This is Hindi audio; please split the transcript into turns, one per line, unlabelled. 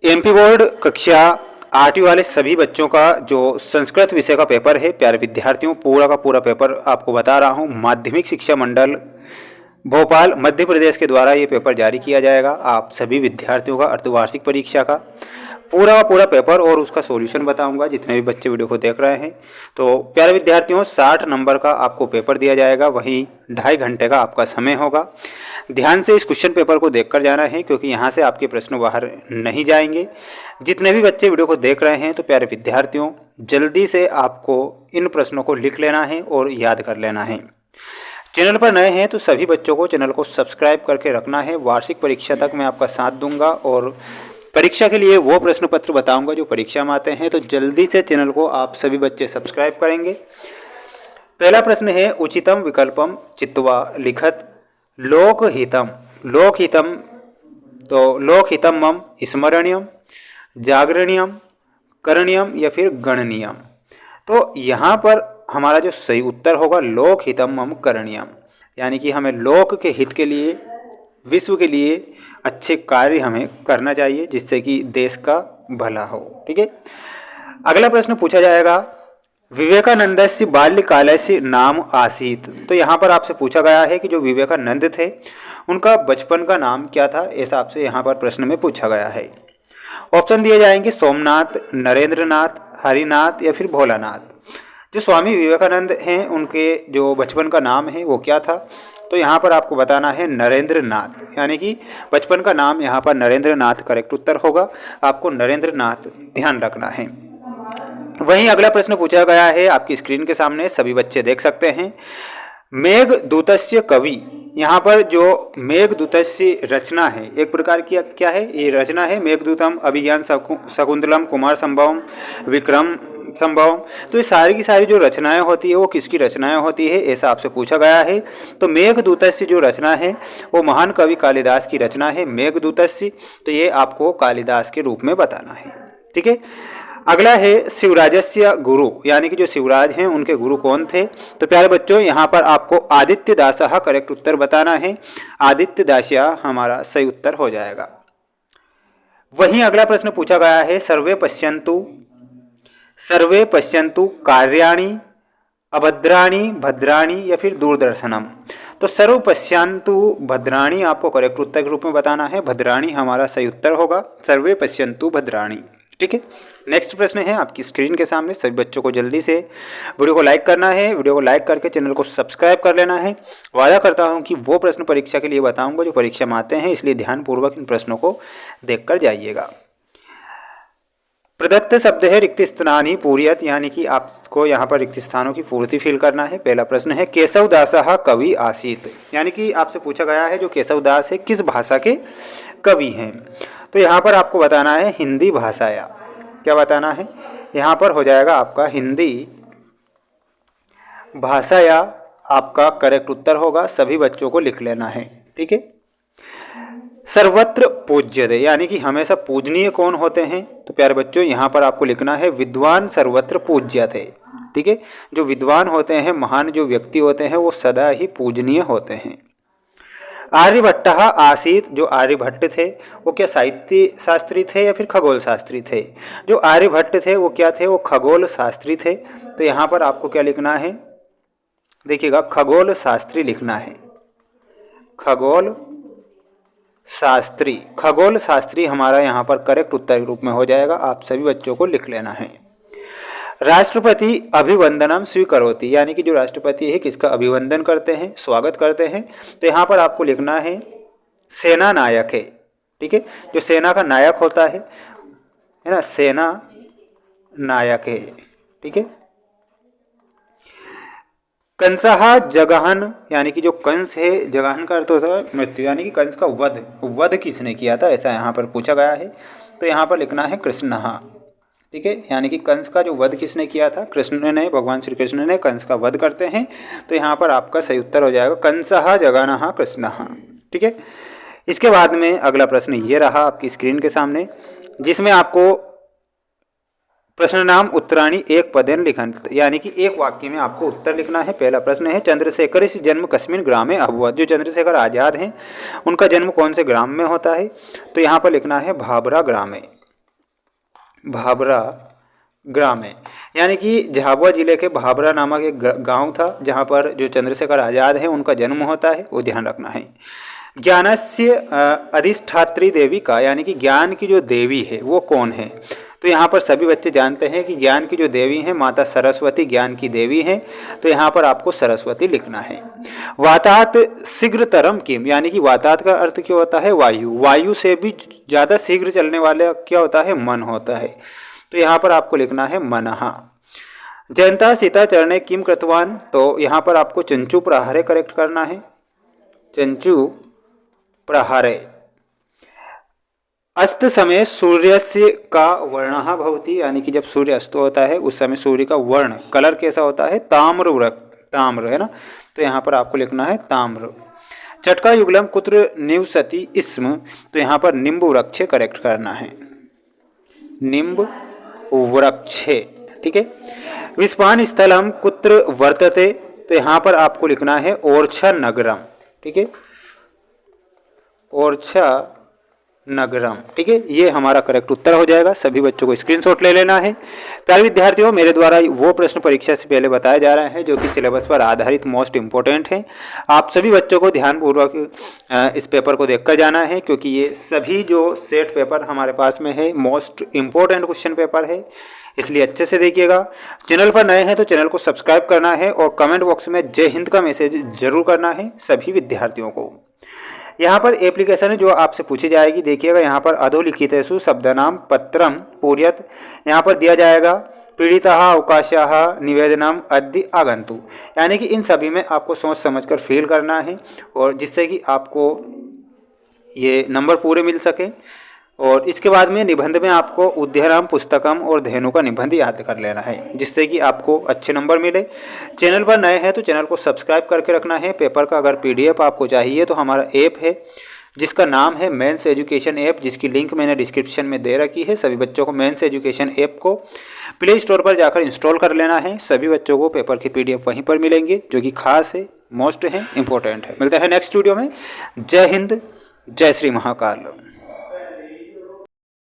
एमपी बोर्ड कक्षा 8वीं वाले सभी बच्चों का जो संस्कृत विषय का पेपर है, प्यारे विद्यार्थियों, पूरा का पूरा पेपर आपको बता रहा हूँ। माध्यमिक शिक्षा मंडल भोपाल मध्य प्रदेश के द्वारा ये पेपर जारी किया जाएगा। आप सभी विद्यार्थियों का अर्धवार्षिक परीक्षा का पूरा का पूरा पेपर और उसका सॉल्यूशन बताऊंगा, जितने भी बच्चे वीडियो को देख रहे हैं। तो प्यारे विद्यार्थियों, 60 नंबर का आपको पेपर दिया जाएगा, वहीं 2.5 घंटे का आपका समय होगा। ध्यान से इस क्वेश्चन पेपर को देखकर जाना है, क्योंकि यहाँ से आपके प्रश्न बाहर नहीं जाएंगे। जितने भी बच्चे वीडियो को देख रहे हैं, तो प्यारे विद्यार्थियों, जल्दी से आपको इन प्रश्नों को लिख लेना है और याद कर लेना है। चैनल पर नए हैं तो सभी बच्चों को चैनल को सब्सक्राइब करके रखना है। वार्षिक परीक्षा तक मैं आपका साथ दूंगा और परीक्षा के लिए वो प्रश्न पत्र बताऊंगा जो परीक्षा में आते हैं। तो जल्दी से चैनल को आप सभी बच्चे सब्सक्राइब करेंगे। पहला प्रश्न है, उचितम विकल्पम चित्वा लिखत लोकहितम। लोकहितम, तो लोकहितम मम स्मरणीयम, जागरणीयम, करणीयम या फिर गणनीयम। तो यहाँ पर हमारा जो सही उत्तर होगा लोकहितम मम करणीयम, यानी कि हमें लोक के हित के लिए, विश्व के लिए अच्छे कार्य हमें करना चाहिए, जिससे कि देश का भला हो। ठीक है। अगला प्रश्न पूछा जाएगा, विवेकानंदस्य बाल्यकालस्य नाम आसीत। तो यहाँ पर आपसे पूछा गया है कि जो विवेकानंद थे उनका बचपन का नाम क्या था, ऐसा आपसे यहाँ पर प्रश्न में पूछा गया है। ऑप्शन दिए जाएंगे, सोमनाथ, नरेंद्रनाथ, हरिनाथ या फिर भोलानाथ। जो स्वामी विवेकानंद हैं उनके जो बचपन का नाम है वो क्या था, तो यहाँ पर आपको बताना है नरेंद्रनाथ, यानी कि बचपन का नाम यहाँ पर नरेंद्रनाथ करेक्ट उत्तर होगा। आपको नरेंद्रनाथ ध्यान रखना है। वहीं अगला प्रश्न पूछा गया है आपकी स्क्रीन के सामने, सभी बच्चे देख सकते हैं। मेघदूतस्य कवि, यहाँ पर जो मेघदूतस्य रचना है, एक प्रकार की क्या है ये रचना है, मेघदूतम, अभिज्ञान शकुंतलम, कुमार संभवम, विक्रम संभवम। तो ये सारी की सारी जो रचनाएं होती है वो किसकी रचनाएं होती है, ऐसा आपसे पूछा गया है। तो मेघदूतस्य जो रचना है वो महान कवि कालिदास की रचना है, मेघदूतस्य। तो ये आपको कालिदास के रूप में बताना है। ठीक है। अगला है, शिवराजस्य गुरु, यानी कि जो शिवराज हैं उनके गुरु कौन थे। तो प्यारे बच्चों, यहाँ पर आपको आदित्य दासः करेक्ट उत्तर बताना है। आदित्य दासिया हमारा सही उत्तर हो जाएगा। वहीं अगला प्रश्न पूछा गया है, सर्वे पश्यन्तु कार्याणि अभद्राणि भद्राणि या फिर दूरदर्शनम। तो सर्व पश्यन्तु भद्राणि आपको करेक्ट उत्तर के रूप में बताना है, भद्राणि हमारा सही उत्तर होगा, सर्वे पश्यन्तु भद्राणि। ठीक है। नेक्स्ट प्रश्न है आपकी स्क्रीन के सामने, सभी बच्चों को जल्दी से वीडियो को लाइक करना है, वीडियो को लाइक करके चैनल को सब्सक्राइब कर लेना है। वादा करता हूं कि वो प्रश्न परीक्षा के लिए बताऊंगा जो परीक्षा में आते हैं, इसलिए ध्यानपूर्वक इन प्रश्नों को देखकर जाइएगा। प्रदत्त शब्द है रिक्त स्थानी पूर्यत, यानी कि आपको यहाँ पर रिक्त स्थानों की पूर्ति फिल करना है। पहला प्रश्न है, केशवदासः कवि आसीत, यानी कि आपसे पूछा गया है जो केशवदास है किस भाषा के कवि हैं। तो यहाँ पर आपको बताना है हिंदी भाषाया, क्या बताना है, यहाँ पर हो जाएगा आपका हिंदी भाषाया आपका करेक्ट उत्तर होगा। सभी बच्चों को लिख लेना है। ठीक है। सर्वत्र पूज्यते, यानी कि हमेशा पूजनीय कौन होते हैं, तो प्यारे बच्चों यहाँ पर आपको लिखना है विद्वान सर्वत्र पूज्यते। ठीक है। जो विद्वान होते हैं, महान जो व्यक्ति होते हैं, वो सदा ही पूजनीय होते हैं। आर्यभट्ट आसीत, जो आर्यभट्ट थे वो क्या साहित्य शास्त्री थे या फिर खगोल शास्त्री थे। जो आर्यभट्ट थे वो क्या थे, वो खगोल शास्त्री थे। तो यहाँ पर आपको क्या लिखना है, देखिएगा खगोल शास्त्री लिखना है, खगोल शास्त्री। खगोल शास्त्री हमारा यहाँ पर करेक्ट उत्तर के रूप में हो जाएगा। आप सभी बच्चों को लिख लेना है। राष्ट्रपति अभिवंदनम स्वीकरोति, यानी कि जो राष्ट्रपति है किसका अभिवंदन करते हैं, स्वागत करते हैं। तो यहाँ पर आपको लिखना है सेना नायक है। ठीक है। जो सेना का नायक होता है ना, सेना नायक है। ठीक है। कंसहा जगहन, यानी कि जो कंस है, जगहन का अर्थ होता है मृत्यु, यानी कि कंस का वध किसने किया था, ऐसा यहाँ पर पूछा गया है। तो यहाँ पर लिखना है कृष्णः। ठीक है। यानी कि कंस का जो वध किसने किया था, कृष्ण ने, भगवान श्री कृष्ण ने कंस का वध करते हैं। तो यहाँ पर आपका सही उत्तर हो जाएगा कंसः जगनः कृष्णः। ठीक है। इसके बाद में अगला प्रश्न ये रहा आपकी स्क्रीन के सामने, जिसमें आपको प्रश्न नाम उत्तराणी एक पदेन लिखन, यानी कि एक वाक्य में आपको उत्तर लिखना है। पहला प्रश्न है, चंद्रशेखर इस जन्म कस्मिन ग्रामे अभवत। जो चंद्रशेखर आज़ाद हैं उनका जन्म कौन से ग्राम में होता है, तो यहाँ पर लिखना है भाभरा ग्राम में। भाभरा ग्राम है। यानी कि झाबुआ जिले के भाभरा नामक एक गांव था जहां पर जो चंद्रशेखर आज़ाद है उनका जन्म होता है, वो ध्यान रखना है। ज्ञानस्य अधिष्ठात्री देवी का, यानी कि ज्ञान की जो देवी है वो कौन है? तो यहाँ पर सभी बच्चे जानते हैं कि ज्ञान की जो देवी हैं माता सरस्वती ज्ञान की देवी हैं, तो यहाँ पर आपको सरस्वती लिखना है। वातात शीघ्रतरम किम, यानी कि वातात का अर्थ क्या होता है? वायु। वायु से भी ज़्यादा शीघ्र चलने वाला क्या होता है? मन होता है। तो यहाँ पर आपको लिखना है मनहा। जयंता सीता चरणे किम कृतवान, तो यहाँ पर आपको चंचू प्रहारे करेक्ट करना है, चंचू प्रहारे। अस्त समय सूर्यस्य का वर्णः भवति, यानी कि जब सूर्य अस्त होता है उस समय सूर्य का वर्ण कलर कैसा होता है? ताम्र, ताम्र है ना, तो यहाँ पर आपको लिखना है ताम्र। चटका युगलम कुत्र निवसति स्म, तो यहाँ पर निम्ब वृक्षे करेक्ट करना है, निम्ब वृक्षे, ठीक है। विस्पान स्थलम कुत्र वर्तते, तो यहाँ पर आपको लिखना है ओरछा नगरम, ठीक है, ओरछा नगरम, ठीक है। ये हमारा करेक्ट उत्तर हो जाएगा। सभी बच्चों को स्क्रीनशॉट ले लेना है। प्यारे विद्यार्थियों, मेरे द्वारा वो प्रश्न परीक्षा से पहले बताया जा रहे हैं जो कि सिलेबस पर आधारित मोस्ट इंपॉर्टेंट हैं। आप सभी बच्चों को ध्यानपूर्वक इस पेपर को देखकर जाना है, क्योंकि ये सभी जो सेट पेपर हमारे पास में है मोस्ट इंपॉर्टेंट क्वेश्चन पेपर है, इसलिए अच्छे से देखिएगा। चैनल पर नए हैं तो चैनल को सब्सक्राइब करना है और कमेंट बॉक्स में जय हिंद का मैसेज जरूर करना है सभी विद्यार्थियों को। यहाँ पर एप्लीकेशन है जो आपसे पूछी जाएगी, देखिएगा यहाँ पर अधोलिखितेषु शब्दानां पत्रम पूर्यत, यहाँ पर दिया जाएगा पीड़ितः अवकाशः निवेदनम अद्य आगंतु, यानी कि इन सभी में आपको सोच समझकर फिल करना है और जिससे कि आपको ये नंबर पूरे मिल सके। और इसके बाद में निबंध में आपको उद्यनाम पुस्तकम और धेनु का निबंध याद कर लेना है, जिससे कि आपको अच्छे नंबर मिले। चैनल पर नए हैं तो चैनल को सब्सक्राइब करके रखना है। पेपर का अगर पीडीएफ आपको चाहिए तो हमारा ऐप है जिसका नाम है मेंस एजुकेशन ऐप, जिसकी लिंक मैंने डिस्क्रिप्शन में दे रखी है। सभी बच्चों को मेंस एजुकेशन ऐप को प्ले स्टोर पर जाकर इंस्टॉल कर लेना है। सभी बच्चों को पेपर की पीडीएफ वहीं पर मिलेंगे, जो कि खास है, मोस्ट है, इंपॉर्टेंट है। मिलता है नेक्स्ट वीडियो में। जय हिंद, जय श्री महाकाल।